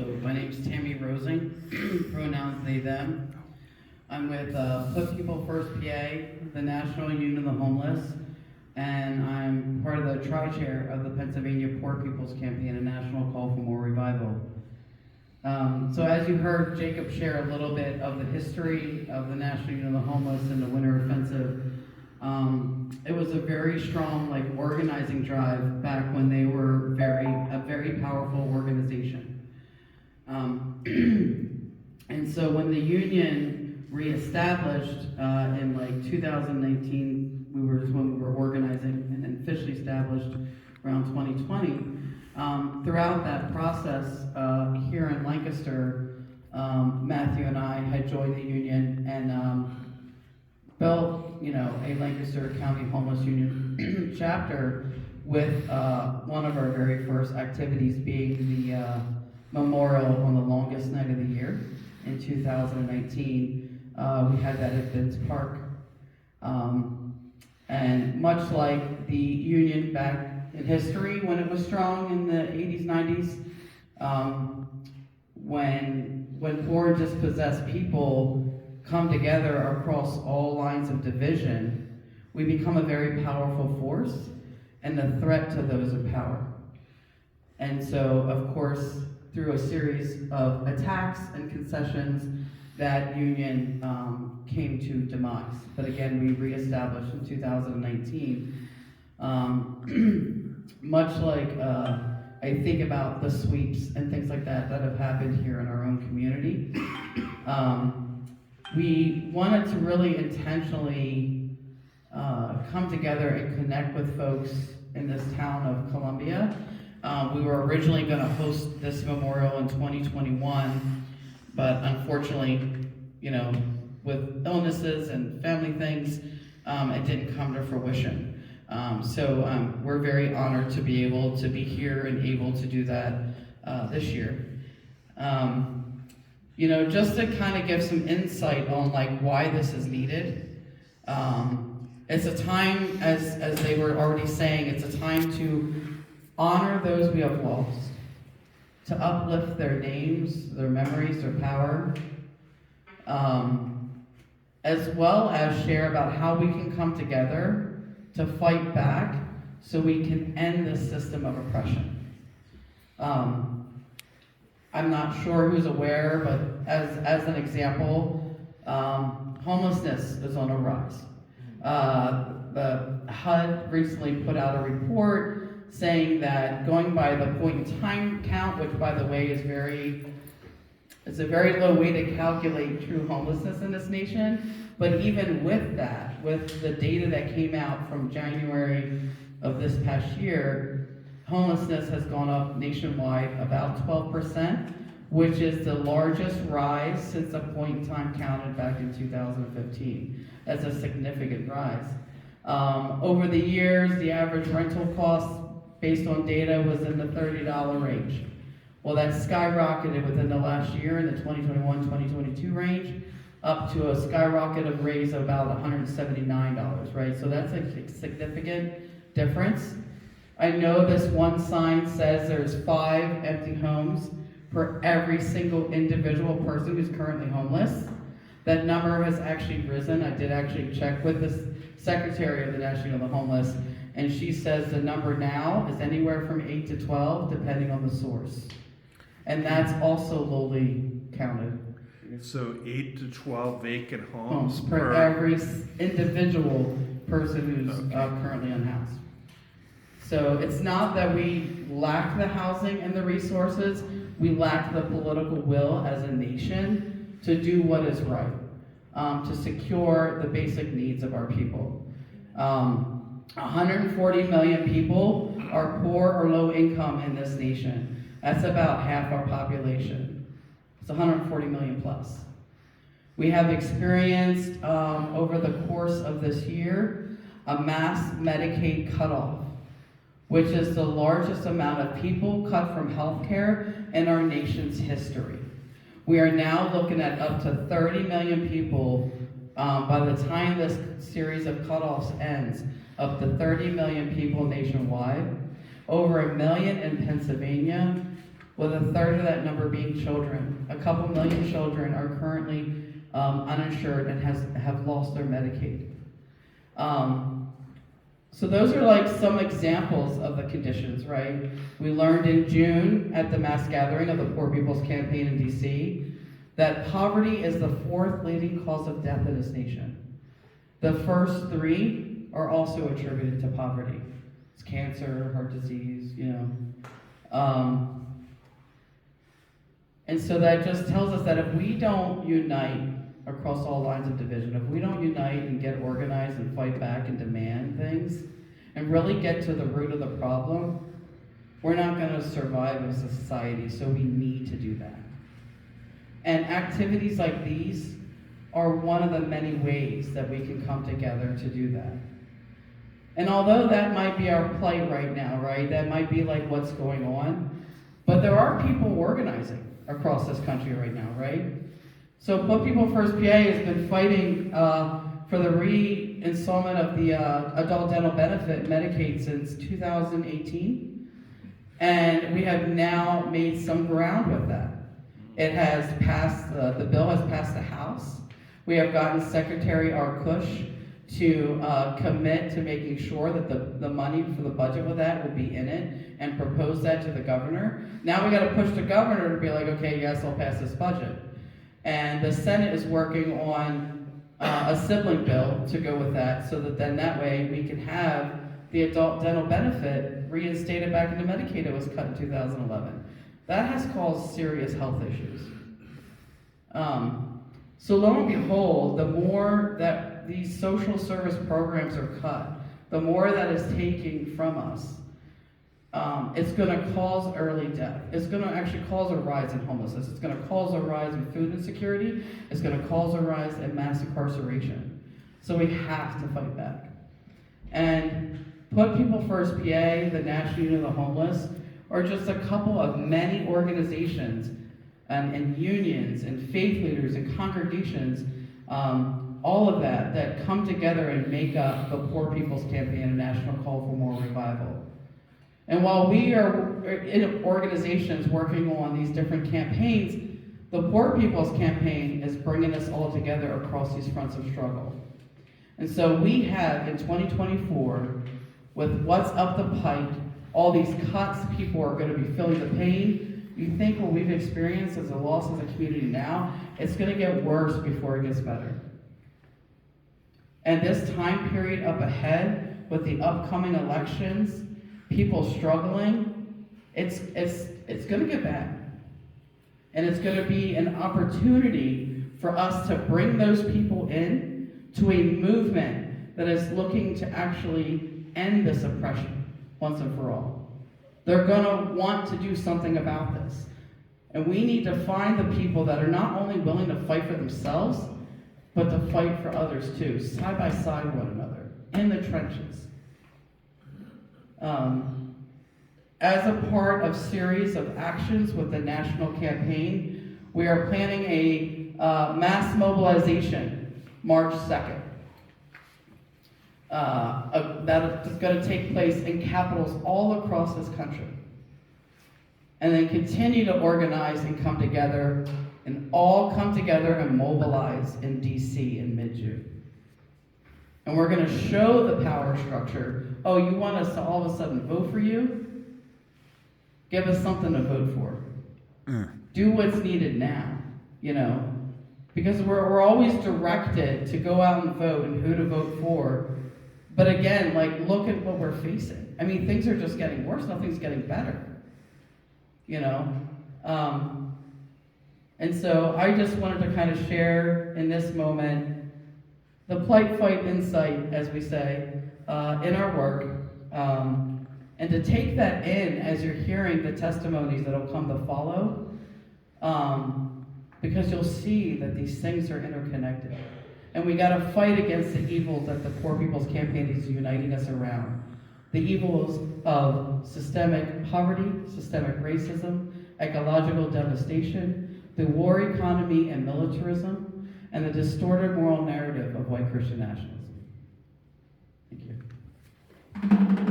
So my name's Tammy Rosing, pronouns they, them. I'm with Put People First PA, the National Union of the Homeless, and I'm part of the tri-chair of the Pennsylvania Poor People's Campaign, a national call for more revival. So as you heard Jacob share a little bit of the history of the National Union of the Homeless and the Winter Offensive, it was a very strong organizing drive back when they were a very powerful organization. And so when the union reestablished in 2019, when we were organizing and officially established around 2020. Throughout that process here in Lancaster, Matthew and I had joined the union and built, a Lancaster County Homeless Union chapter with one of our very first activities being the memorial on the longest night of the year in 2019. We had that at Vince Park. And much like the union back in history when it was strong in the 80s, 90s, when poor and dispossessed people come together across all lines of division, we become a very powerful force and a threat to those in power. And so, of course, through a series of attacks and concessions, that union came to demise. But again, we reestablished in 2019. Much like I think about the sweeps and things like that have happened here in our own community. We wanted to really intentionally come together and connect with folks in this town of Columbia. We were originally going to host this memorial in 2021, but unfortunately, with illnesses and family things, it didn't come to fruition. So we're very honored to be able to be here and able to do that this year. Just to kind of give some insight on why this is needed. It's a time, as they were already saying, it's a time to honor those we have lost, to uplift their names, their memories, their power, as well as share about how we can come together to fight back so we can end this system of oppression. I'm not sure who's aware, but as an example, homelessness is on a rise. The HUD recently put out a report saying that going by the point in time count, which by the way is it's a very low way to calculate true homelessness in this nation, but even with that, with the data that came out from January of this past year, homelessness has gone up nationwide about 12%, which is the largest rise since the point in time counted back in 2015. That's a significant rise. Over the years, the average rental cost based on data was in the $30 range. Well, that skyrocketed within the last year in the 2021-2022 range, up to a skyrocket of raise of about $179, right? So that's a significant difference. I know this one sign says there's 5 empty homes for every single individual person who's currently homeless. That number has actually risen. I did actually check with the Secretary of the National Union of the Homeless, and she says the number now is anywhere from 8 to 12, depending on the source. And that's also lowly counted. So 8 to 12 vacant homes per every individual person who's currently unhoused. So it's not that we lack the housing and the resources, we lack the political will as a nation to do what is right, to secure the basic needs of our people. 140 million people are poor or low income in this nation. That's about half our population. It's 140 million plus. We have experienced over the course of this year a mass Medicaid cutoff, which is the largest amount of people cut from healthcare in our nation's history. We are now looking at up to 30 million people by the time this series of cutoffs ends, up to 30 million people nationwide, over 1 million in Pennsylvania, with a third of that number being children. A couple million children are currently uninsured and have lost their Medicaid. So those are like some examples of the conditions, right? We learned in June at the mass gathering of the Poor People's Campaign in DC that poverty is the 4th leading cause of death in this nation. The first 3 are also attributed to poverty. It's cancer, heart disease, and so that just tells us that if we don't unite across all lines of division, if we don't unite and get organized and fight back and demand things and really get to the root of the problem, we're not going to survive as a society, so we need to do that. And activities like these are one of the many ways that we can come together to do that. And although that might be our plight right now, right, that might be like what's going on, but there are people organizing across this country right now, right? So Put People First PA has been fighting for the re-installment of the adult dental benefit Medicaid since 2018. And we have now made some ground with that. It has passed, the bill has passed the House. We have gotten Secretary Arkush to commit to making sure that the money for the budget with that will be in it and propose that to the governor. Now we got to push the governor to be like, okay, yes, I'll pass this budget. And the Senate is working on a sibling bill to go with that, so that then that way we can have the adult dental benefit reinstated back into Medicaid. It was cut in 2011. That has caused serious health issues. So lo and behold, the more that these social service programs are cut, the more that is taking from us, it's going to cause early death. It's going to actually cause a rise in homelessness. It's going to cause a rise in food insecurity. It's going to cause a rise in mass incarceration. So we have to fight back. And Put People First PA, the National Union of the Homeless, are just a couple of many organizations and unions and faith leaders and congregations, all of that come together and make up the Poor People's Campaign, a national call for more revival. And while we are in organizations working on these different campaigns, the Poor People's Campaign is bringing us all together across these fronts of struggle. And so we have in 2024, with what's up the pike, all these cuts, people are going to be feeling the pain. You think what we've experienced as a loss as a community now, it's going to get worse before it gets better. And this time period up ahead, with the upcoming elections, people struggling, it's going to get bad. And it's going to be an opportunity for us to bring those people in to a movement that is looking to actually end this oppression once and for all. They're going to want to do something about this. And we need to find the people that are not only willing to fight for themselves, but to fight for others too, side by side with one another, in the trenches. As a part of series of actions with the national campaign, we are planning a mass mobilization March 2nd. That is going to take place in capitals all across this country. And then continue to organize and come together, and all come together and mobilize in DC in mid-June. And we're going to show the power structure. Oh, you want us to all of a sudden vote for you? Give us something to vote for. Do what's needed now, because we're always directed to go out and vote and who to vote for. But again, look at what we're facing. I mean, things are just getting worse. Nothing's getting better, And so I just wanted to kind of share in this moment the plight, fight, insight, as we say, in our work. And to take that in as you're hearing the testimonies that will come to follow, because you'll see that these things are interconnected. And we got to fight against the evils that the Poor People's Campaign is uniting us around. The evils of systemic poverty, systemic racism, ecological devastation, the war economy and militarism, and the distorted moral narrative of white Christian nationalism. Thank you.